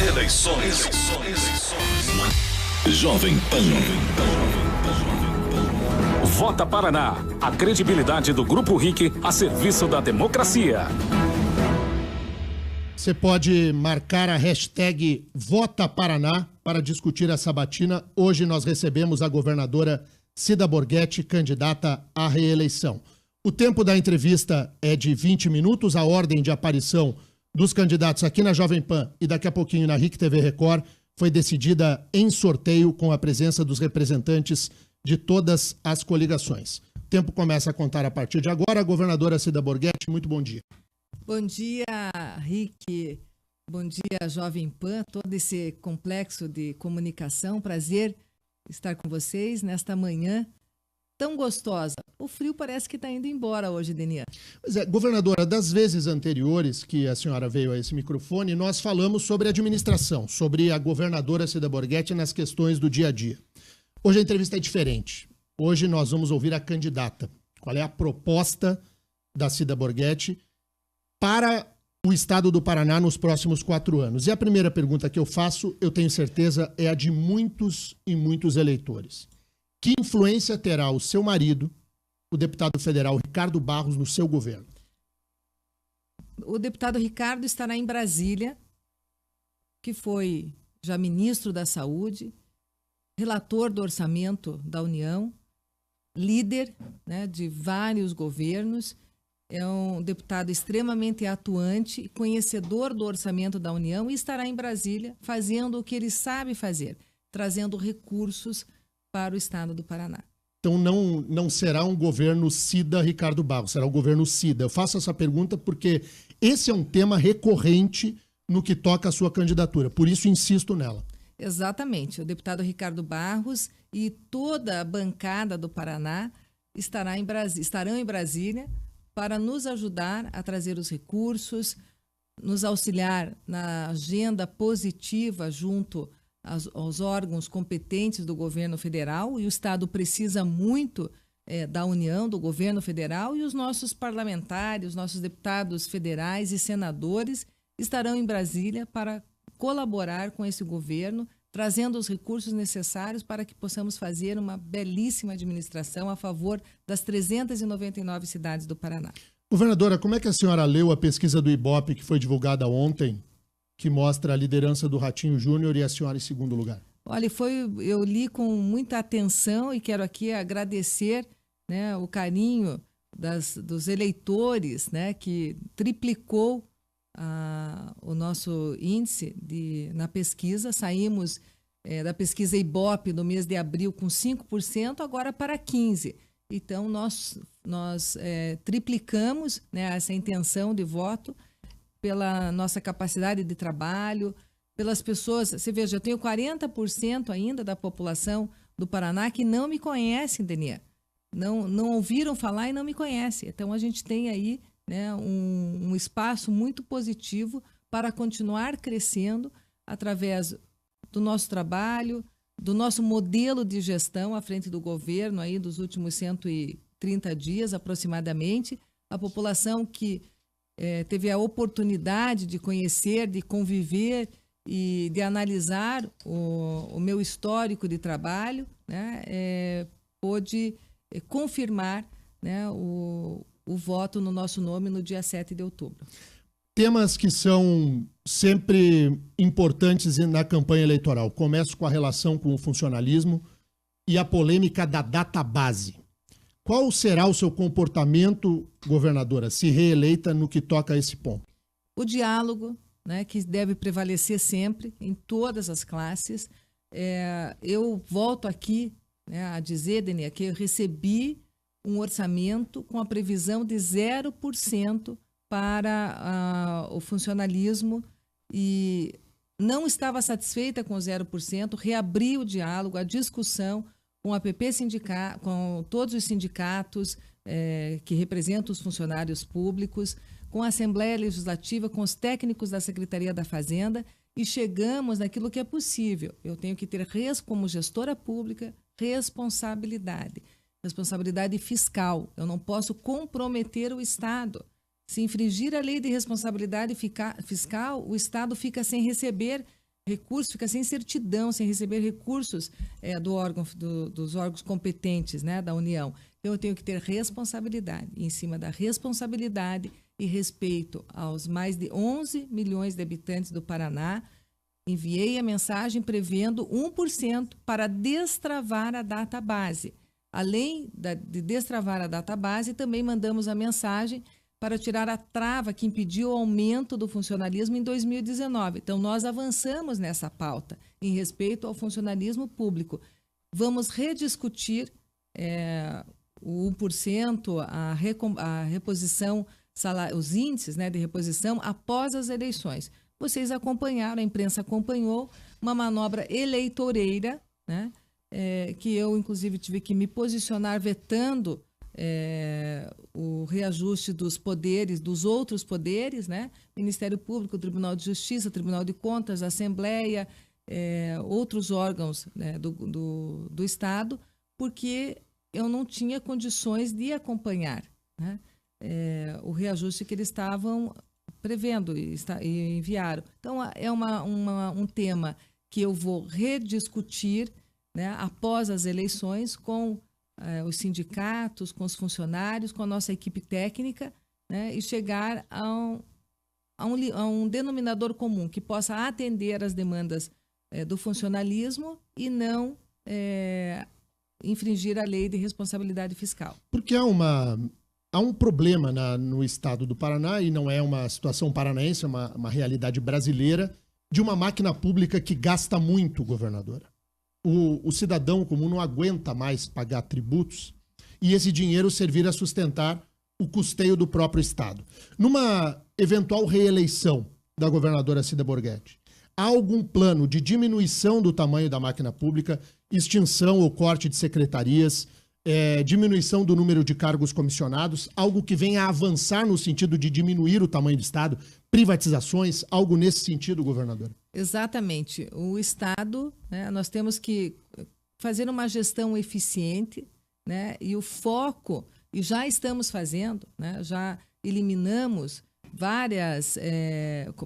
Eleições. Jovem Pan. Vota Paraná, a credibilidade do Grupo RIC a serviço da democracia. Você pode marcar a hashtag Vota Paraná para discutir a sabatina. Hoje nós recebemos a governadora Cida Borghetti, candidata à reeleição. O tempo da entrevista é de 20 minutos, a ordem de aparição dos candidatos aqui na Jovem Pan e daqui a pouquinho na RIC TV Record foi decidida em sorteio com a presença dos representantes de todas as coligações. O tempo começa a contar a partir de agora. A governadora Cida Borghetti, muito bom dia. Bom dia, RIC. Bom dia, Jovem Pan, todo esse complexo de comunicação. Prazer estar com vocês nesta manhã tão gostosa. O frio parece que está indo embora hoje, Denian. Pois é, governadora, das vezes anteriores que a senhora veio a esse microfone, nós falamos sobre administração, sobre a governadora Cida Borghetti nas questões do dia a dia. Hoje a entrevista é diferente. Hoje nós vamos ouvir a candidata. Qual é a proposta da Cida Borghetti para o estado do Paraná nos próximos 4 anos? E a primeira pergunta que eu faço, eu tenho certeza, é a de muitos e muitos eleitores. Que influência terá o seu marido, o deputado federal Ricardo Barros, no seu governo? O deputado Ricardo estará em Brasília, que foi já ministro da Saúde, relator do orçamento da União, líder, né, de vários governos. É um deputado extremamente atuante, conhecedor do orçamento da União e estará em Brasília fazendo o que ele sabe fazer, trazendo recursos para o estado do Paraná. Então não será um governo Cida Ricardo Barros, será um governo Cida. Eu faço essa pergunta porque esse é um tema recorrente no que toca à sua candidatura, por isso insisto nela. Exatamente, o deputado Ricardo Barros e toda a bancada do Paraná estarão em Brasília para nos ajudar a trazer os recursos, nos auxiliar na agenda positiva junto aos órgãos competentes do governo federal, e o Estado precisa muito da União, do governo federal, e os nossos parlamentares, nossos deputados federais e senadores estarão em Brasília para colaborar com esse governo, trazendo os recursos necessários para que possamos fazer uma belíssima administração a favor das 399 cidades do Paraná. Governadora, como é que a senhora leu a pesquisa do Ibope que foi divulgada ontem, que mostra a liderança do Ratinho Júnior e a senhora em segundo lugar? Olha, eu li com muita atenção e quero aqui agradecer, né, o carinho dos eleitores, né, que triplicou o nosso índice na pesquisa. Saímos da pesquisa Ibope no mês de abril com 5%, agora para 15%. Então, nós triplicamos, né, essa intenção de voto pela nossa capacidade de trabalho, pelas pessoas. Você veja, eu tenho 40% ainda da população do Paraná que não me conhecem, Denian. Não ouviram falar e não me conhecem. Então, a gente tem aí, né, um espaço muito positivo para continuar crescendo através do nosso trabalho, do nosso modelo de gestão à frente do governo aí dos últimos 130 dias aproximadamente. A população que teve a oportunidade de conhecer, de conviver e de analisar o meu histórico de trabalho, né, pôde confirmar, né, o voto no nosso nome no dia 7 de outubro. Temas que são sempre importantes na campanha eleitoral. Começo com a relação com o funcionalismo e a polêmica da database. Qual será o seu comportamento, governadora, se reeleita, no que toca a esse ponto? O diálogo, né, que deve prevalecer sempre em todas as classes. Eu volto aqui, né, a dizer, Denia, que eu recebi um orçamento com a previsão de 0% para o funcionalismo e não estava satisfeita com 0%, reabri o diálogo, a discussão com a PP com todos os sindicatos que representam os funcionários públicos, com a Assembleia Legislativa, com os técnicos da Secretaria da Fazenda, e chegamos naquilo que é possível. Eu tenho que ter, como gestora pública, responsabilidade fiscal. Eu não posso comprometer o Estado. Se infringir a lei de responsabilidade fiscal, o Estado fica sem receber recurso, fica sem certidão, sem receber recursos dos órgãos competentes, né, da União. Então, eu tenho que ter responsabilidade. E em cima da responsabilidade e respeito aos mais de 11 milhões de habitantes do Paraná, enviei a mensagem prevendo 1% para destravar a database. Além de destravar a database, também mandamos a mensagem para tirar a trava que impediu o aumento do funcionalismo em 2019. Então, nós avançamos nessa pauta em respeito ao funcionalismo público. Vamos rediscutir o 1%, a reposição, os índices, né, de reposição após as eleições. Vocês acompanharam, a imprensa acompanhou uma manobra eleitoreira, né, que eu, inclusive, tive que me posicionar vetando o reajuste dos poderes, dos outros poderes, né? Ministério Público, Tribunal de Justiça, Tribunal de Contas, Assembleia, outros órgãos, né, do Estado, porque eu não tinha condições de acompanhar, né, o reajuste que eles estavam prevendo e enviaram. Então, é um tema que eu vou rediscutir, né, após as eleições com os sindicatos, com os funcionários, com a nossa equipe técnica, né, e chegar a um denominador comum que possa atender às demandas do funcionalismo e não infringir a lei de responsabilidade fiscal. Porque há um problema no estado do Paraná, e não é uma situação paranaense, é uma realidade brasileira, de uma máquina pública que gasta muito, governadora. O cidadão comum não aguenta mais pagar tributos e esse dinheiro servir a sustentar o custeio do próprio Estado. Numa eventual reeleição da governadora Cida Borghetti, há algum plano de diminuição do tamanho da máquina pública, extinção ou corte de secretarias, diminuição do número de cargos comissionados, algo que venha a avançar no sentido de diminuir o tamanho do Estado, privatizações, algo nesse sentido, governadora? Exatamente. O Estado, né, nós temos que fazer uma gestão eficiente, né, e o foco, e já estamos fazendo, né, já eliminamos várias,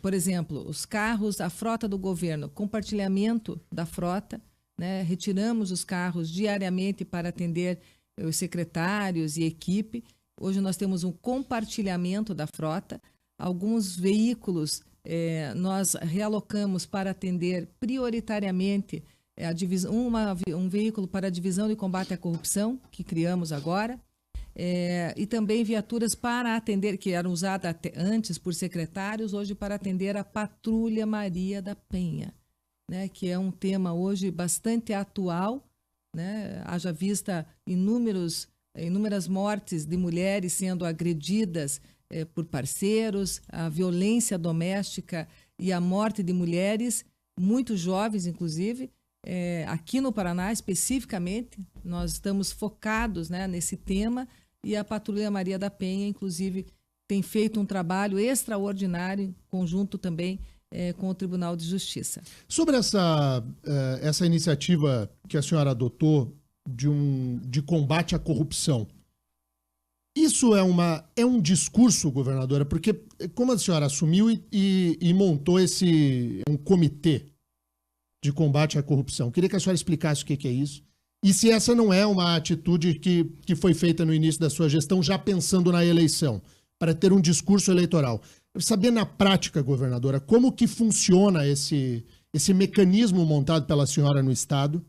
por exemplo, os carros, a frota do governo, compartilhamento da frota, né, retiramos os carros diariamente para atender os secretários e equipe. Hoje nós temos um compartilhamento da frota. Alguns veículos nós realocamos para atender prioritariamente um veículo para a divisão de combate à corrupção, que criamos agora, e também viaturas para atender, que eram usadas antes por secretários, hoje para atender a Patrulha Maria da Penha, né, que é um tema hoje bastante atual, né, haja vista inúmeras mortes de mulheres sendo agredidas por parceiros, a violência doméstica e a morte de mulheres, muito jovens, inclusive. Aqui no Paraná, especificamente, nós estamos focados, né, nesse tema, e a Patrulha Maria da Penha, inclusive, tem feito um trabalho extraordinário, em conjunto também com o Tribunal de Justiça. Sobre essa iniciativa que a senhora adotou de combate à corrupção, isso é um discurso, governadora, porque como a senhora assumiu e montou um comitê de combate à corrupção, queria que a senhora explicasse o que é isso e se essa não é uma atitude que foi feita no início da sua gestão, já pensando na eleição, para ter um discurso eleitoral. Saber na prática, governadora, como que funciona esse mecanismo montado pela senhora no Estado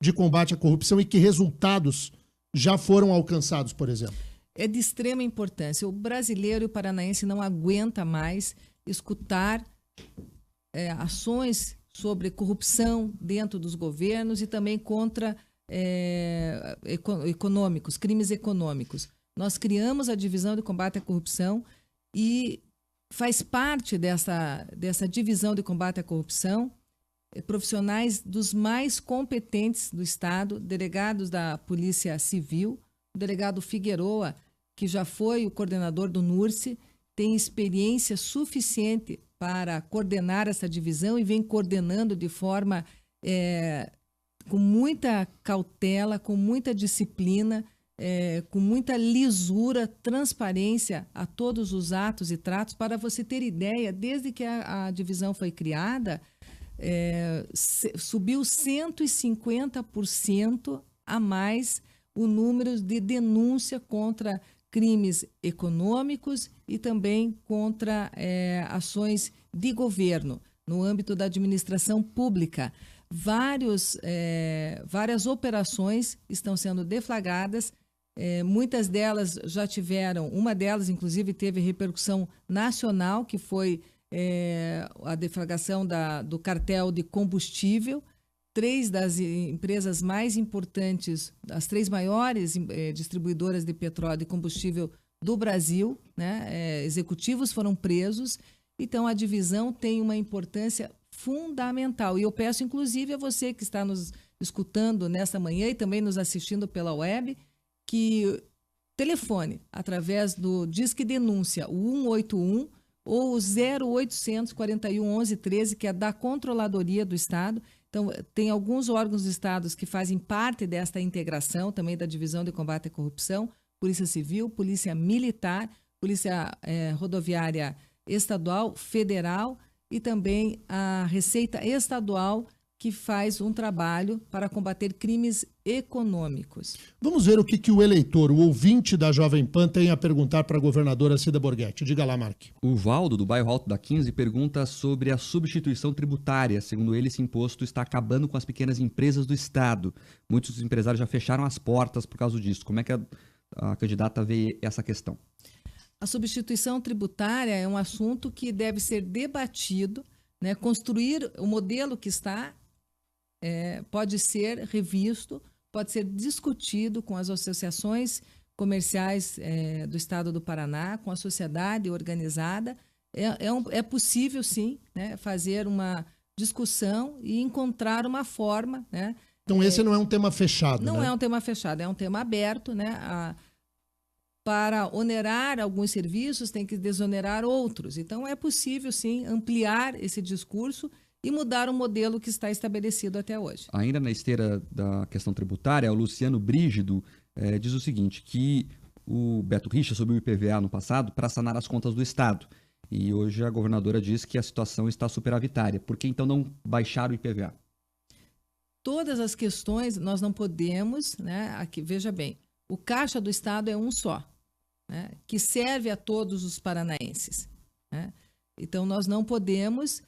de combate à corrupção e que resultados já foram alcançados, por exemplo? É de extrema importância. O brasileiro e o paranaense não aguenta mais escutar ações sobre corrupção dentro dos governos e também contra crimes econômicos. Nós criamos a Divisão de Combate à Corrupção e faz parte dessa divisão de combate à corrupção profissionais dos mais competentes do Estado, delegados da Polícia Civil, o delegado Figueroa, que já foi o coordenador do NURSE, tem experiência suficiente para coordenar essa divisão e vem coordenando de forma com muita cautela, com muita disciplina, com muita lisura, transparência a todos os atos e tratos. Para você ter ideia, desde que a divisão foi criada, subiu 150% a mais o número de denúncia contra crimes econômicos e também contra ações de governo no âmbito da administração pública. Várias operações estão sendo deflagradas, muitas delas já tiveram, uma delas inclusive teve repercussão nacional, que foi a deflagração do cartel de combustível. 3 das empresas mais importantes, as 3 maiores distribuidoras de petróleo e combustível do Brasil, né, executivos foram presos. Então, a divisão tem uma importância fundamental. E eu peço, inclusive, a você que está nos escutando nesta manhã e também nos assistindo pela web, que telefone através do Disque Denúncia, o 181 ou o 0800 41 11 13, que é da Controladoria do Estado. Então, tem alguns órgãos do Estado que fazem parte desta integração, também da Divisão de Combate à Corrupção, Polícia Civil, Polícia Militar, Polícia Rodoviária Estadual, Federal e também a Receita Estadual, que faz um trabalho para combater crimes econômicos. Vamos ver o que o eleitor, o ouvinte da Jovem Pan, tem a perguntar para a governadora Cida Borghetti. Diga lá, Mark. O Valdo, do bairro Alto da 15, pergunta sobre a substituição tributária. Segundo ele, esse imposto está acabando com as pequenas empresas do Estado. Muitos empresários já fecharam as portas por causa disso. Como é que a candidata vê essa questão? A substituição tributária é um assunto que deve ser debatido, né? Construir o modelo que está pode ser revisto, pode ser discutido com as associações comerciais do Estado do Paraná, com a sociedade organizada. É possível, sim, né, fazer uma discussão e encontrar uma forma, né? Então, esse não é um tema fechado, Não né? é um tema fechado, é um tema aberto, né? Para onerar alguns serviços, tem que desonerar outros. Então, é possível, sim, ampliar esse discurso e mudar o modelo que está estabelecido até hoje. Ainda na esteira da questão tributária, o Luciano Brígido diz o seguinte, que o Beto Richa subiu o IPVA no passado para sanar as contas do Estado. E hoje a governadora diz que a situação está superavitária. Por que então não baixar o IPVA? Todas as questões nós não podemos, né? Aqui, veja bem, o caixa do Estado é um só, né, que serve a todos os paranaenses, né? Então, nós não podemos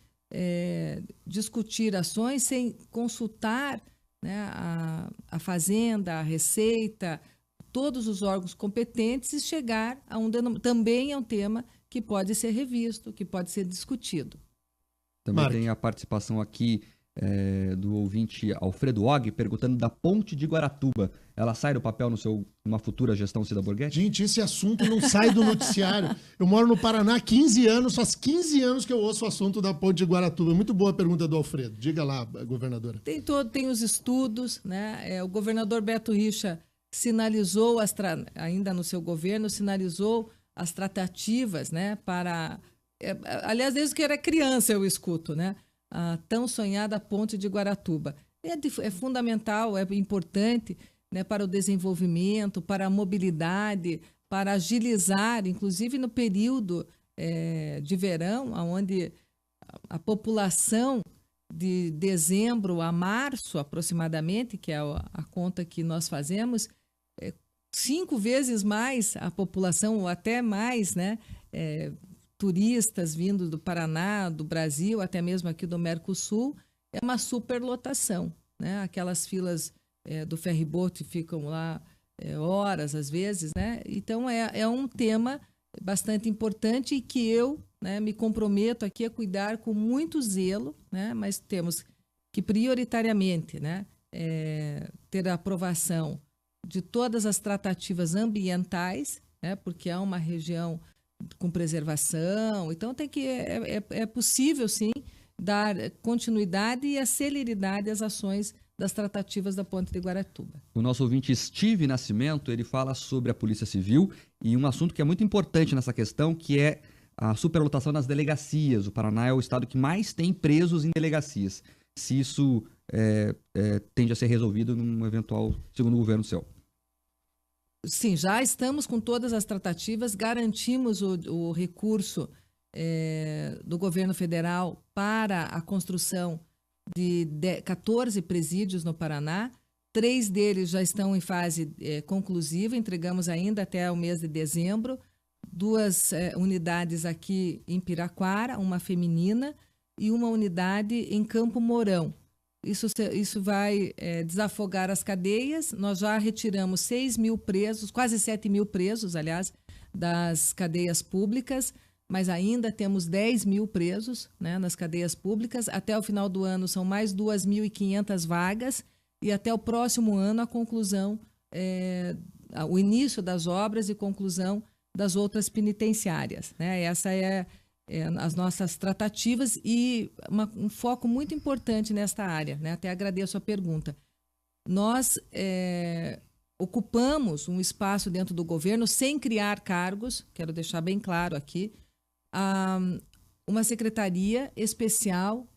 discutir ações sem consultar, né, a Fazenda, a Receita, todos os órgãos competentes e chegar a também é um tema que pode ser revisto, que pode ser discutido. Também Mark. tem a participação aqui do ouvinte Alfredo Og, perguntando da Ponte de Guaratuba. Ela sai do papel numa futura gestão Cida Borghetti? Gente, esse assunto não sai do noticiário. Eu moro no Paraná há 15 anos, faz 15 anos que eu ouço o assunto da Ponte de Guaratuba. Muito boa a pergunta do Alfredo. Diga lá, governadora. Tem os estudos, né? O governador Beto Richa sinalizou, ainda no seu governo, sinalizou as tratativas, né, para... aliás, desde que eu era criança eu escuto, né? A tão sonhada Ponte de Guaratuba. É fundamental, é importante, né, para o desenvolvimento, para a mobilidade, para agilizar, inclusive no período de verão, onde a população de dezembro a março, aproximadamente, que é a conta que nós fazemos, 5 vezes mais a população, ou até mais, né, turistas vindo do Paraná, do Brasil, até mesmo aqui do Mercosul, é uma superlotação, né? Aquelas filas do ferryboat ficam lá horas, às vezes, né? Então, é um tema bastante importante e que eu, né, me comprometo aqui a cuidar com muito zelo, né? Mas temos que prioritariamente, né, ter a aprovação de todas as tratativas ambientais, né? Porque há uma região com preservação, então é possível sim dar continuidade e a celeridade às ações das tratativas da Ponte de Guaratuba. O nosso ouvinte Steve Nascimento, ele fala sobre a Polícia Civil e um assunto que é muito importante nessa questão, que é a superlotação nas delegacias. O Paraná é o estado que mais tem presos em delegacias. Se isso tende a ser resolvido num eventual segundo governo seu. Sim, já estamos com todas as tratativas, garantimos o recurso do governo federal para a construção de 14 presídios no Paraná. 3 deles já estão em fase conclusiva, entregamos ainda até o mês de dezembro. 2 unidades aqui em Piraquara, uma feminina, e uma unidade em Campo Mourão. Isso vai desafogar as cadeias. Nós já retiramos 6.000 presos, quase 7.000 presos, aliás, das cadeias públicas, mas ainda temos 10.000 presos, né, nas cadeias públicas. Até o final do ano são mais 2.500 vagas e até o próximo ano a conclusão, o início das obras e conclusão das outras penitenciárias, né? Essa é as nossas tratativas e um foco muito importante nesta área, né? Até agradeço a pergunta. Nós ocupamos um espaço dentro do governo sem criar cargos, quero deixar bem claro aqui, uma secretaria especial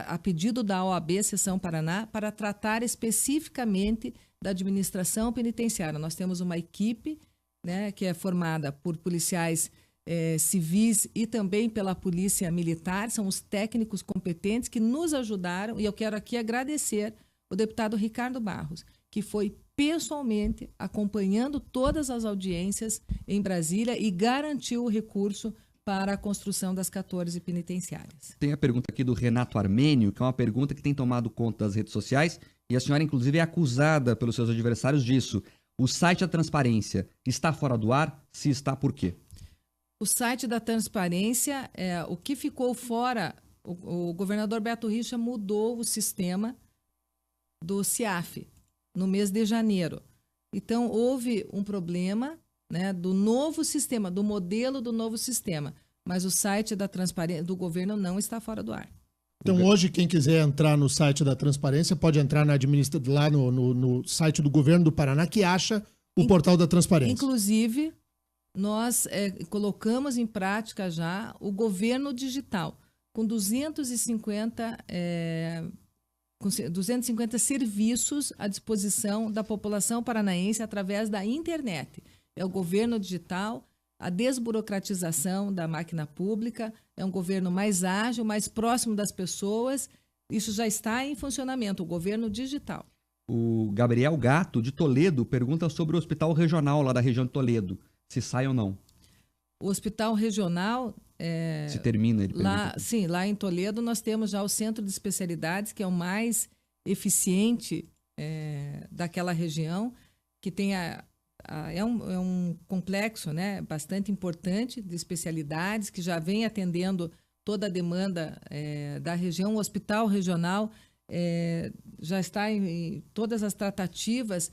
a pedido da OAB Seção Paraná para tratar especificamente da administração penitenciária. Nós temos uma equipe, né, que é formada por policiais civis e também pela polícia militar, são os técnicos competentes que nos ajudaram, e eu quero aqui agradecer o deputado Ricardo Barros, que foi pessoalmente acompanhando todas as audiências em Brasília e garantiu o recurso para a construção das 14 penitenciárias. Tem a pergunta aqui do Renato Armênio, que é uma pergunta que tem tomado conta das redes sociais, e a senhora, inclusive, é acusada pelos seus adversários disso. O site da Transparência está fora do ar? Se está, por quê? O site da Transparência, o que ficou fora, o governador Beto Richa mudou o sistema do CIAF no mês de janeiro. Então, houve um problema, né, do novo sistema, do modelo do novo sistema, mas o site da Transparência do governo não está fora do ar. Então, hoje, quem quiser entrar no site da Transparência pode entrar lá no site do governo do Paraná, que acha o portal da Transparência. Inclusive, nós colocamos em prática já o governo digital, com 250 serviços à disposição da população paranaense através da internet. É o governo digital, a desburocratização da máquina pública, é um governo mais ágil, mais próximo das pessoas. Isso já está em funcionamento, o governo digital. O Gabriel Gato, de Toledo, pergunta sobre o hospital regional lá da região de Toledo, se sai ou não. O hospital regional... se termina, ele pergunta. Sim, lá em Toledo nós temos já o centro de especialidades, que é o mais eficiente daquela região, que tem é um complexo, né, bastante importante de especialidades, que já vem atendendo toda a demanda da região. O hospital regional já está em todas as tratativas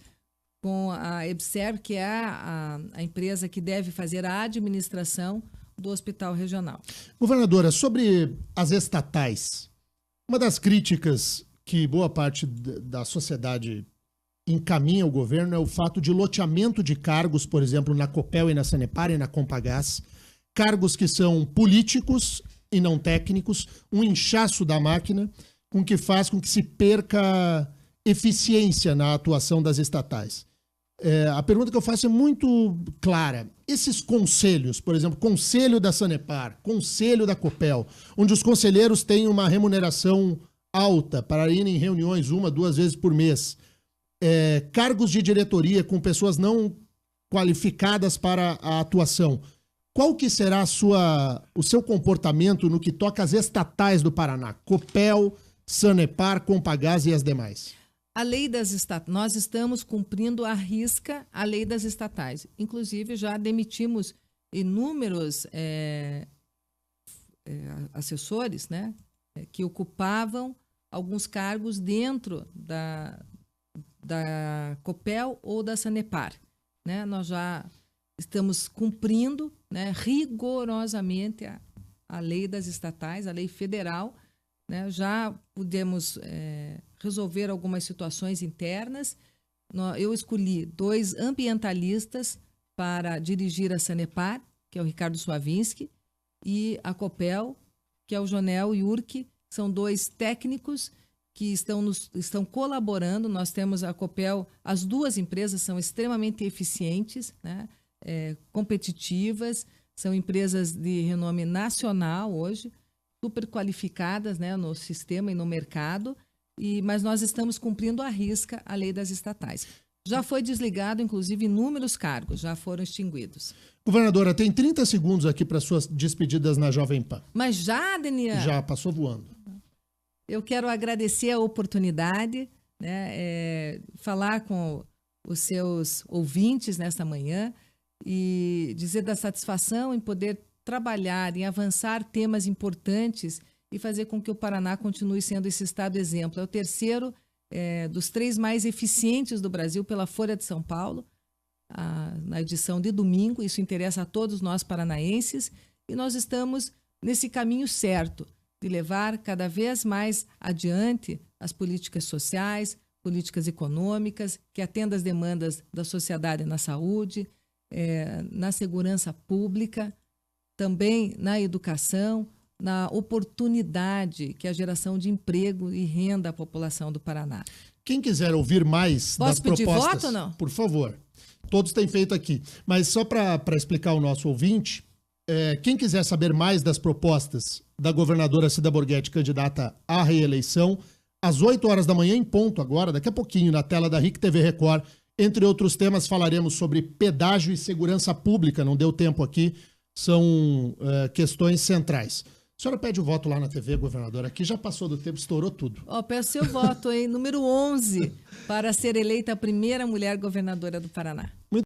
com a EBSERV, que é a empresa que deve fazer a administração do hospital regional. Governadora, sobre as estatais, uma das críticas que boa parte da sociedade encaminha o governo é o fato de loteamento de cargos, por exemplo, na Copel e na Sanepar e na Compagás, cargos que são políticos e não técnicos, um inchaço da máquina, com que faz com que se perca eficiência na atuação das estatais. A pergunta que eu faço é muito clara. Esses conselhos, por exemplo, conselho da Sanepar, conselho da Copel, onde os conselheiros têm uma remuneração alta para ir em reuniões 1, 2 vezes por mês, cargos de diretoria com pessoas não qualificadas para a atuação, qual que será o seu comportamento no que toca às estatais do Paraná? Copel, Sanepar, Compagás e as demais. A lei das estatais, nós estamos cumprindo à risca a lei das estatais. Inclusive, já demitimos inúmeros assessores, né, que ocupavam alguns cargos dentro da Copel ou da Sanepar, né? Nós já estamos cumprindo, né, rigorosamente a lei das estatais, a lei federal, né? Já pudemos resolver algumas situações internas. Eu escolhi 2 ambientalistas para dirigir a Sanepar, que é o Ricardo Suavinski, e a Copel, que é o Jonel Yurki. São 2 técnicos que estão colaborando. Nós temos a Copel, as 2 empresas são extremamente eficientes, né? Competitivas, são empresas de renome nacional hoje, super qualificadas, né, no sistema e no mercado, mas nós estamos cumprindo à risca a lei das estatais. Já foi desligado, inclusive, inúmeros cargos, já foram extinguidos. Governadora, tem 30 segundos aqui para suas despedidas na Jovem Pan. Mas já, Denian? Já, passou voando. Eu quero agradecer a oportunidade, né, falar com os seus ouvintes nesta manhã e dizer da satisfação em poder trabalhar, em avançar temas importantes e fazer com que o Paraná continue sendo esse estado exemplo. É o terceiro dos 3 mais eficientes do Brasil pela Folha de São Paulo, na edição de domingo. Isso interessa a todos nós paranaenses e nós estamos nesse caminho certo de levar cada vez mais adiante as políticas sociais, políticas econômicas, que atendam às demandas da sociedade na saúde, na segurança pública, também na educação, na oportunidade que é a geração de emprego e renda à população do Paraná. Quem quiser ouvir mais das propostas... Posso pedir voto ou não? Por favor. Todos têm feito aqui. Mas só para explicar ao nosso ouvinte, quem quiser saber mais das propostas da governadora Cida Borghetti, candidata à reeleição, às 8 horas da manhã em ponto agora, daqui a pouquinho, na tela da RIC TV Record, entre outros temas, falaremos sobre pedágio e segurança pública. Não deu tempo aqui, são questões centrais. A senhora pede o voto lá na TV, governadora. Aqui já passou do tempo, estourou tudo. Peço seu voto aí, número 11, para ser eleita a primeira mulher governadora do Paraná.